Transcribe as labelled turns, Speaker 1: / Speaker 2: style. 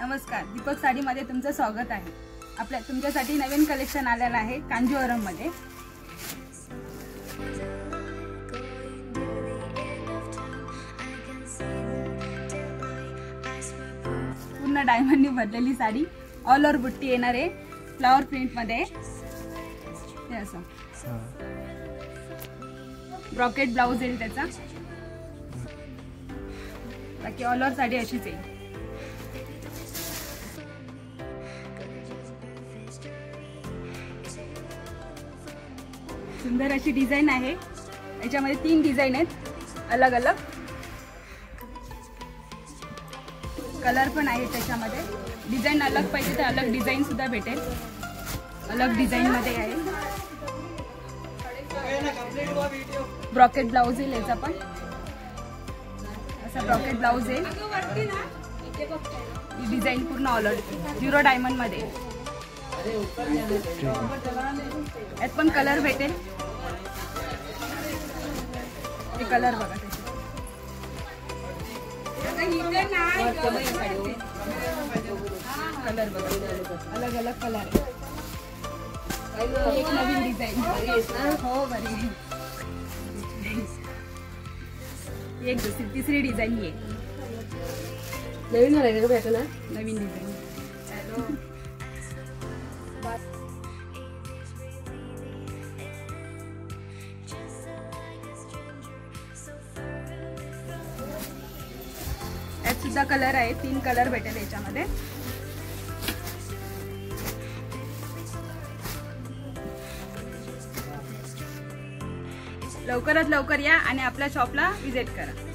Speaker 1: नमस्कार, दीपक साडीमध्ये तुमचं स्वागत आहे। तुमच्यासाठी नवीन कलेक्शन आलेलं आहे कांजीवरम मध्ये। पूर्ण डायमंडनी भरलेली साडी, ऑल ओव्हर बुट्टी येणार आहे, फ्लावर प्रिंट मध्ये। हे असं ब्रॉकेट ब्लाउज येईल त्याचा, बाकी ऑल ओव्हर साडी अशीच आहे। सुंदर अशी डिझाइन आहे, याच्यामध्ये 3 डिझाइन आहेत अलग अलग, कलर पण आहे त्याच्यामध्ये। डिझाइन अलग पाहिजे तर अलग डिझाइन सुद्धा भेटेल, अलग डिझाइन मध्ये आहे। ब्रॉकेट ब्लाउज येईल याचा पण, असा ब्रॉकेट ब्लाउज येईल। ही डिझाइन पूर्ण ऑल ओव्हर 0 डायमंड मध्ये, यात पण कलर भेटेल। हे कलर बघा, कलर बघा, अलग अलग कलर आहे। एक नवीन डिझाइन हो बरी, एक दुसरी तिसरी डिझाइन ये
Speaker 2: नवीन झालं का भेटलं ना,
Speaker 1: नवीन डिझाइन। यात सुद्धा कलर आहे, 3 कलर भेटेल याच्यामध्ये। लवकरात लवकर या आणि आपल्या शॉपला विजिट करा।